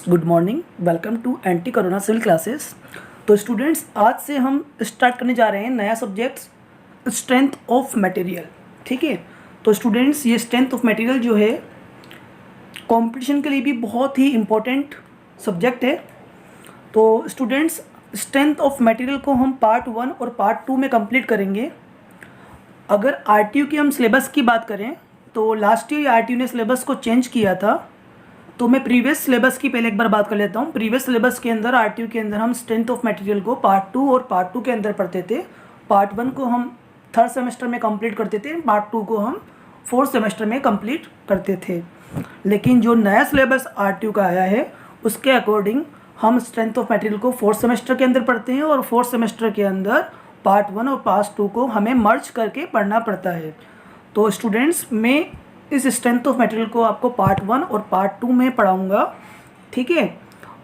Good morning, welcome to anti corona civil classes. तो students, आज से हम स्टार्ट करने जा रहे हैं नया सब्जेक्ट स्ट्रेंथ ऑफ मटेरियल। ठीक है, तो स्टूडेंट्स ये स्ट्रेंथ ऑफ मटेरियल जो है कंपटीशन के लिए भी बहुत ही इम्पोर्टेंट सब्जेक्ट है। तो स्टूडेंट्स, स्ट्रेंथ ऑफ मटेरियल को हम पार्ट 1 और पार्ट 2 में कंप्लीट करेंगे। अगर आरटीयू की हम सिलेबस की बात करें तो लास्ट ईयर आरटीयू ने सिलेबस को चेंज किया था। तो मैं प्रीवियस सिलेबस की पहले एक बार बात कर लेता हूँ। प्रीवियस सिलेबस के अंदर आरटीयू के अंदर हम स्ट्रेंथ ऑफ मटेरियल को पार्ट 2 और पार्ट 2 के अंदर पढ़ते थे। पार्ट 1 को हम 3rd सेमेस्टर में कंप्लीट करते थे, पार्ट 2 को हम 4th सेमेस्टर में कंप्लीट करते थे। लेकिन जो नया सिलेबस आरटीयू का आया है उसके अकॉर्डिंग हम स्ट्रेंथ ऑफ मटेरियल को 4th सेमेस्टर के अंदर पढ़ते हैं और 4th सेमेस्टर के अंदर पार्ट 1 और पार्ट 2 को हमें मर्ज करके पढ़ना पड़ता है। तो स्टूडेंट्स, मैं इस स्ट्रेंथ ऑफ मटेरियल को आपको पार्ट 1 और पार्ट 2 में पढ़ाऊंगा। ठीक है,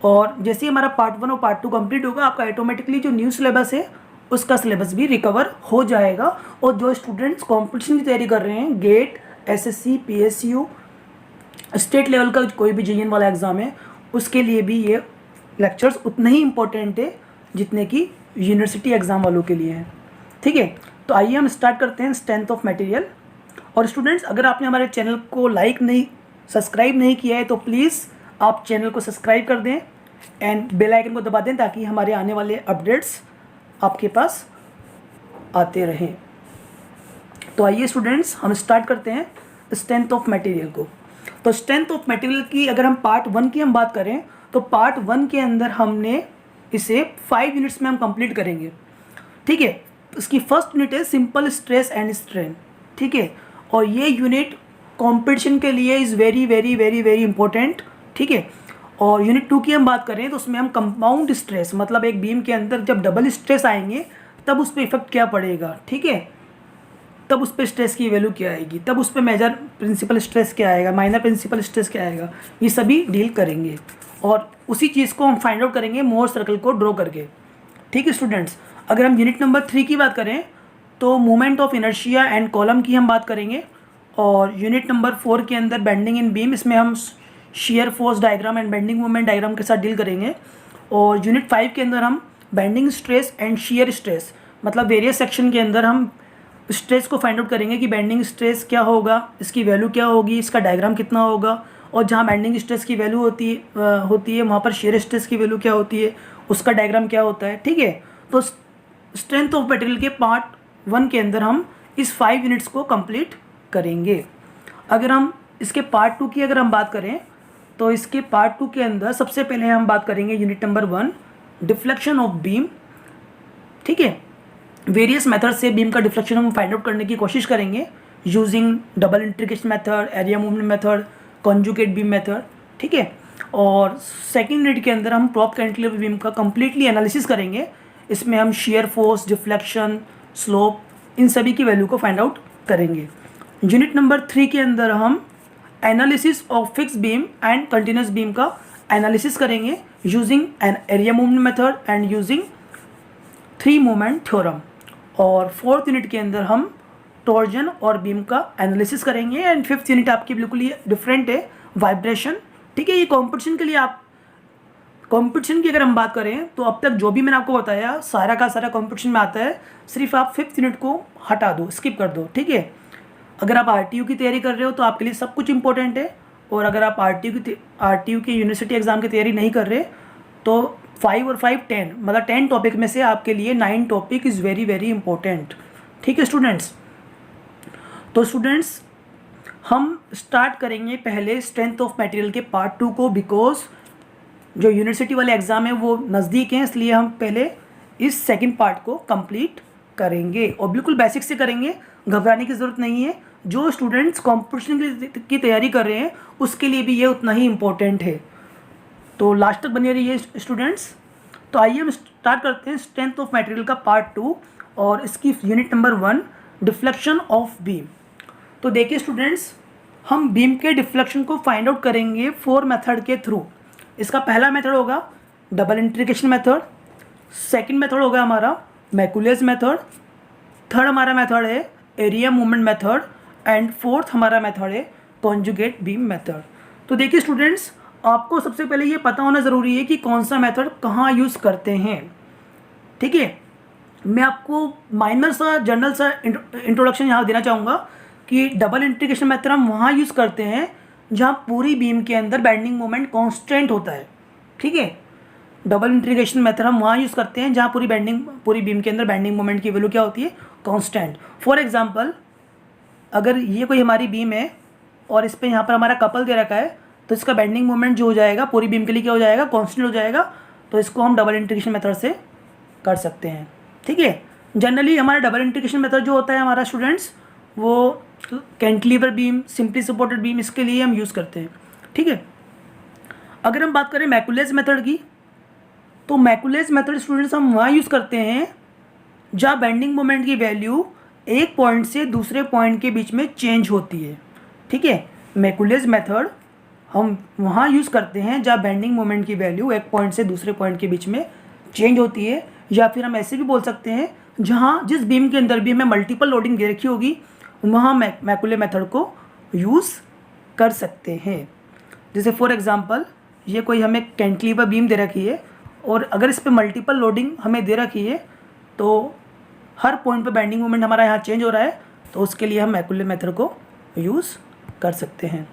और जैसे ही हमारा पार्ट 1 और पार्ट 2 कंप्लीट होगा, आपका ऑटोमेटिकली जो न्यू सिलेबस है उसका सिलेबस भी रिकवर हो जाएगा। और जो स्टूडेंट्स कॉम्पिटिशन की तैयारी कर रहे हैं, GATE, SSC, PSU, state level का कोई भी जेईई वाला एग्ज़ाम है, उसके लिए भी ये लेक्चर्स उतने ही इम्पोर्टेंट है जितने कि यूनिवर्सिटी एग्ज़ाम वालों के लिए हैं। ठीक है, तो आइए हम स्टार्ट करते हैं स्ट्रेंथ ऑफ मटेरियल। और स्टूडेंट्स, अगर आपने हमारे चैनल को सब्सक्राइब नहीं किया है तो प्लीज़ आप चैनल को सब्सक्राइब कर दें एंड बेल आइकन को दबा दें ताकि हमारे आने वाले अपडेट्स आपके पास आते रहें। तो आइए स्टूडेंट्स, हम स्टार्ट करते हैं स्ट्रेंथ ऑफ मटेरियल को। तो स्ट्रेंथ ऑफ मटेरियल की अगर हम पार्ट 1 की हम बात करें तो पार्ट 1 के अंदर हमने इसे 5 यूनिट्स में हम कंप्लीट करेंगे। ठीक है, इसकी फर्स्ट यूनिट है सिंपल स्ट्रेस एंड स्ट्रेन। ठीक है, और ये यूनिट कंपटीशन के लिए is very very very very important. ठीक है, और यूनिट 2 की हम बात करें तो उसमें हम कंपाउंड स्ट्रेस, मतलब एक बीम के अंदर जब डबल स्ट्रेस आएंगे तब उस पर इफेक्ट क्या पड़ेगा। ठीक है, तब उस पर स्ट्रेस की वैल्यू क्या आएगी, तब उस पर मेजर प्रिंसिपल स्ट्रेस क्या आएगा, माइनर प्रिंसिपल स्ट्रेस क्या आएगा, ये सभी डील करेंगे। और उसी चीज़ को हम फाइंड आउट करेंगे मोर सर्कल को ड्रॉ करके। ठीक है स्टूडेंट्स, अगर हम यूनिट नंबर 3 की बात करें तो movement of inertia and column की हम बात करेंगे। और यूनिट नंबर 4 के अंदर बेंडिंग इन बीम, इसमें हम shear force diagram and bending movement diagram के साथ डील करेंगे। और यूनिट 5 के अंदर हम bending stress and shear stress, मतलब वेरियस सेक्शन के अंदर हम स्ट्रेस को फाइंड आउट करेंगे कि बेंडिंग स्ट्रेस क्या होगा, इसकी वैल्यू क्या होगी, इसका डायग्राम कितना होगा, और जहाँ बेंडिंग स्ट्रेस की वैल्यू होती है वहाँ पर शेयर स्ट्रेस की वैल्यू क्या होती है, उसका डायग्राम क्या होता है। ठीक है, तो स्ट्रेंथ ऑफ मटेरियल के पार्ट 1 के अंदर हम इस 5 यूनिट्स को कंप्लीट करेंगे। अगर हम इसके पार्ट 2 की अगर हम बात करें तो इसके पार्ट 2 के अंदर सबसे पहले हम बात करेंगे unit number 1 deflection of beam. ठीक है, वेरियस मेथड से बीम का डिफ्लेक्शन हम फाइंड आउट करने की कोशिश करेंगे using double integration method, area movement method, conjugate beam method. ठीक है, और सेकेंड यूनिट के अंदर हम प्रोप कैंटिलीवर बीम का कंप्लीटली एनालिसिस करेंगे। इसमें हम शेयर फोर्स, डिफ्लेक्शन, स्लोप, इन सभी की वैल्यू को फाइंड आउट करेंगे। यूनिट नंबर 3 के अंदर हम analysis of fix beam and continuous beam का एनालिसिस करेंगे using an area movement method and using 3 movement theorem. और 4th यूनिट के अंदर हम टॉर्जन और बीम का एनालिसिस करेंगे। एंड 5th यूनिट आपकी बिल्कुल ही डिफरेंट है, वाइब्रेशन। ठीक है, ये कॉम्पिटिशन के लिए कॉम्पिटिशन की अगर हम बात करें तो अब तक जो भी मैंने आपको बताया सारा का सारा कॉम्पिटिशन में आता है, सिर्फ आप 5th यूनिट को हटा दो, स्किप कर दो। ठीक है, अगर आप आरटीयू की तैयारी कर रहे हो तो आपके लिए सब कुछ इंपॉर्टेंट है, और अगर आप आरटीयू की यूनिवर्सिटी एग्ज़ाम की तैयारी नहीं कर रहे तो 5 और 5 10, मतलब 10 टॉपिक में से आपके लिए 9 topic is very very important. ठीक है स्टूडेंट्स, तो स्टूडेंट्स हम स्टार्ट करेंगे पहले स्ट्रेंथ ऑफ मटेरियल के पार्ट 2 को, बिकॉज जो यूनिवर्सिटी वाले एग्ज़ाम है वो नज़दीक हैं, इसलिए हम पहले इस सेकंड पार्ट को कंप्लीट करेंगे और बिल्कुल बेसिक से करेंगे, घबराने की ज़रूरत नहीं है। जो स्टूडेंट्स कॉम्पिटिशन की तैयारी कर रहे हैं उसके लिए भी ये उतना ही इम्पोर्टेंट है, तो लास्ट तक बने रहिए स्टूडेंट्स। तो आइए हम स्टार्ट करते हैं स्ट्रेंथ ऑफ मटेरियल का पार्ट 2 और इसकी unit number 1 deflection of beam. तो देखिए स्टूडेंट्स, हम बीम के डिफ्लेक्शन को फाइंड आउट करेंगे 4 मेथड के थ्रू। इसका पहला मेथड होगा double integration method, second method होगा हमारा मैकुलेस मेथड, थर्ड हमारा मेथड है area movement method, and 4th हमारा मेथड है कॉन्जुगेट बीम मेथड। तो देखिए स्टूडेंट्स, आपको सबसे पहले ये पता होना ज़रूरी है कि कौन सा मेथड कहाँ यूज़ करते हैं, ठीक है। मैं आपको माइनर सा जनरल सा इंट्रोडक्शन यहाँ देना चाहूँगा कि डबल इंटीग्रेशन मेथड हम वहाँ यूज़ करते हैं जहाँ पूरी बीम के अंदर बेंडिंग मोमेंट कांस्टेंट होता है, ठीक है। डबल इंटीग्रेशन मेथड हम वहाँ यूज़ करते हैं जहाँ पूरी बीम के अंदर बेंडिंग मोमेंट की वैल्यू क्या होती है, कांस्टेंट। फॉर एग्जांपल, अगर ये कोई हमारी बीम है और इस पर यहाँ पर हमारा कपल दे रखा है, तो इसका बेंडिंग मोमेंट जो हो जाएगा पूरी बीम के लिए क्या हो जाएगा, कांस्टेंट हो जाएगा। तो इसको हम डबल इंटीग्रेशन मेथड से कर सकते हैं, ठीक है। जनरली हमारा डबल इंटीग्रेशन मेथड जो होता है हमारा स्टूडेंट्स, वो cantilever beam, simply supported beam, इसके लिए हम यूज़ करते हैं, ठीक है। अगर हम बात करें मैकुलेज मेथड की, तो मैकुलेज मेथड स्टूडेंट्स हम वहाँ यूज़ करते हैं जहाँ बेंडिंग मोमेंट की वैल्यू एक पॉइंट से दूसरे पॉइंट के बीच में चेंज होती है, ठीक है। मैकुलेज मेथड हम वहाँ यूज़ करते हैं जहाँ बेंडिंग मोमेंट की वैल्यू एक पॉइंट से दूसरे पॉइंट के बीच में चेंज होती है, या फिर हम ऐसे भी बोल सकते हैं जहाँ जिस बीम के अंदर भी हमें मल्टीपल लोडिंग दे रखी होगी वहाँ मैकुले मेथड को यूज़ कर सकते हैं। जैसे फॉर एग्जांपल, ये कोई हमें कैंटिलीवर बीम दे रखी है और अगर इस पर मल्टीपल लोडिंग हमें दे रखी है तो हर पॉइंट पे बेंडिंग मोमेंट हमारा यहाँ चेंज हो रहा है, तो उसके लिए हम मैकुले मेथड को यूज़ कर सकते हैं।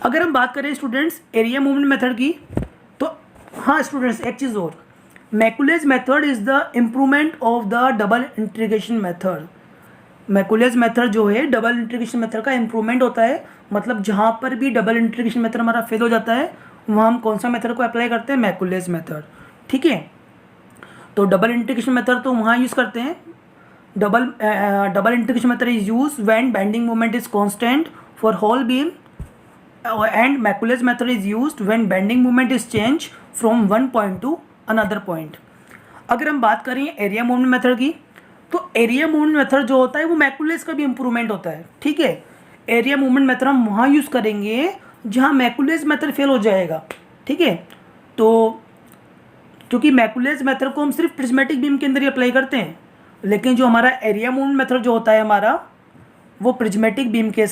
अगर हम बात करें स्टूडेंट्स एरिया मूवमेंट मेथड की, तो हाँ स्टूडेंट्स, एक चीज़ और, Macaulay's method is the improvement of the double integration method. Macaulay's method जो है डबल इंटीग्रेशन मेथड का इम्प्रूवमेंट होता है, मतलब जहाँ पर भी डबल इंटीग्रेशन मेथड हमारा फेल हो जाता है वहाँ हम कौन सा मेथड को अप्लाई करते हैं, मैकुलेज मेथड, ठीक है। तो डबल इंटीग्रेशन मेथड तो वहाँ यूज़ करते हैं, double integration method is use when bending moment is constant for whole beam, and Macaulay method is used when bending moment is changed from one point to another point। अगर हम बात करें area movement method की, तो area movement method जो होता है वो मैकुलेज का भी इम्प्रूवमेंट होता है, ठीक है। एरिया मूवमेंट मेथड हम वहाँ यूज़ करेंगे जहाँ मैकुलेज मेथड फेल हो जाएगा, ठीक है। तो क्योंकि मैकुलेज मेथड को हम सिर्फ प्रिज्मेटिक बीम के अंदर ही अप्लाई करते हैं, लेकिन जो हमारा एरिया मूवमेंट मेथड जो होता है हमारा, वो प्रिज्मेटिक बीम के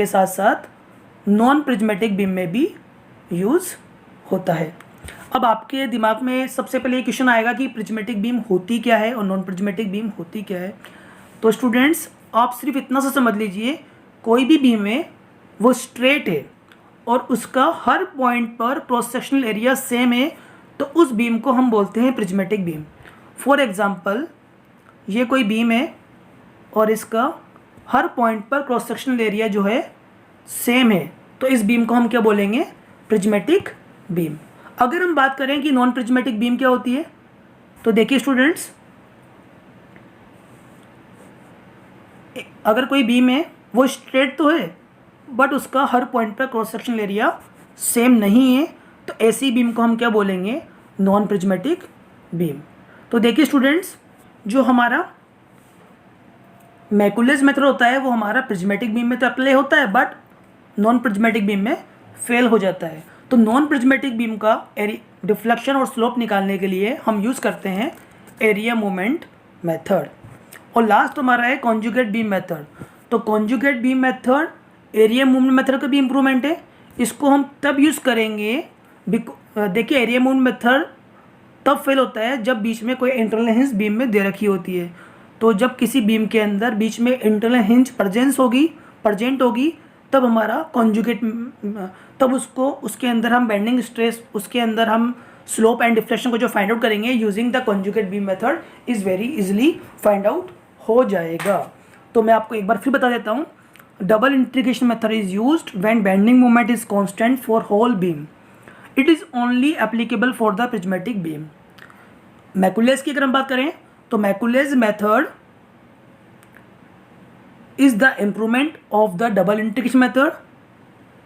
साथ साथ नॉन प्रिज्मेटिक बीम में भी यूज़ होता है। अब आपके दिमाग में सबसे पहले ये क्वेश्चन आएगा कि प्रिज्मेटिक बीम होती क्या है और नॉन प्रिज्मेटिक बीम होती क्या है। तो स्टूडेंट्स आप सिर्फ इतना सा समझ लीजिए, कोई भी बीम है वो स्ट्रेट है और उसका हर पॉइंट पर क्रॉस सेक्शनल एरिया सेम है, तो उस बीम को हम बोलते हैं प्रिज्मेटिक बीम। फॉर एग्जांपल, ये कोई बीम है और इसका हर पॉइंट पर क्रॉस सेक्शनल एरिया जो है सेम है, तो इस बीम को हम क्या बोलेंगे, प्रिज्मेटिक बीम। अगर हम बात करें कि नॉन प्रिज्मेटिक बीम क्या होती है, तो देखिए स्टूडेंट्स, अगर कोई बीम है वो स्ट्रेट तो है बट उसका हर पॉइंट पर क्रॉस सेक्शनल एरिया सेम नहीं है, तो ऐसी बीम को हम क्या बोलेंगे, नॉन प्रिज्मेटिक बीम। तो देखिए स्टूडेंट्स, जो हमारा मैकुलेज मेथड होता है वो हमारा प्रिज्मेटिक बीम में तो अप्लाई होता है बट नॉन प्रिज्मेटिक बीम में फेल हो जाता है। तो नॉन प्रिज्मेटिक बीम का डिफ्लेक्शन और स्लोप निकालने के लिए हम यूज़ करते हैं एरिया मूवमेंट मेथड। और लास्ट हमारा है कॉन्जुगेट बीम मेथड। तो conjugate beam method area movement method का भी इम्प्रूवमेंट है, इसको हम तब यूज़ करेंगे, देखिए एरिया मूवमेंट मेथड तब फेल होता है जब बीच में कोई इंटरनल हिंज बीम में दे रखी होती है। तो जब किसी बीम के अंदर बीच में इंटरनल हिंज प्रजेंट होगी तब हमारा कॉन्जुगेट, तब उसके अंदर हम बेंडिंग स्ट्रेस, उसके अंदर हम स्लोप एंड डिफ्लेक्शन को जो फाइंड आउट करेंगे using the conjugate beam method is very easily find out हो जाएगा। तो मैं आपको एक बार फिर बता देता हूँ, double integration method is used when bending moment is constant for whole beam. It is only applicable for the prismatic beam. Macaulay's की अगर हम बात करें तो Macaulay's method is the improvement of the double integration method.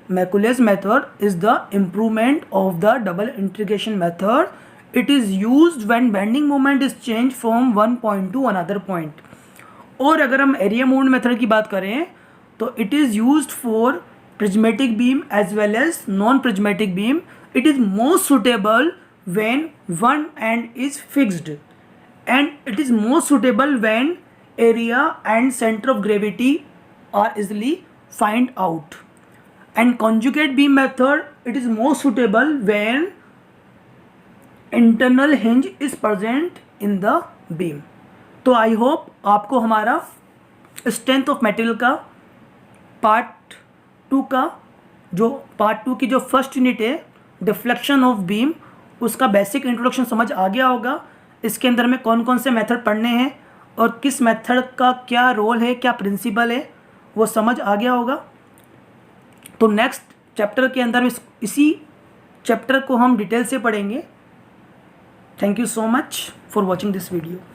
Macaulay method is the improvement of the double integration method. It is used when bending moment is changed from one point to another point. और अगर हम area movement method की बात करें तो it is used for prismatic beam as well as non-prismatic beam. It is most suitable when one end is fixed, and it is most suitable when area and center of gravity are easily find out. And conjugate beam method it is more suitable when internal hinge is present in the beam. तो I hope आपको हमारा strength of material का part 2 की जो first unit है deflection of beam, उसका basic introduction समझ आ गया होगा। इसके अंदर में कौन कौन से मेथड पढ़ने हैं और किस मेथड का क्या रोल है, क्या प्रिंसिपल है, वो समझ आ गया होगा। तो नेक्स्ट चैप्टर के अंदर इसी चैप्टर को हम डिटेल से पढ़ेंगे। Thank you so much for watching this video.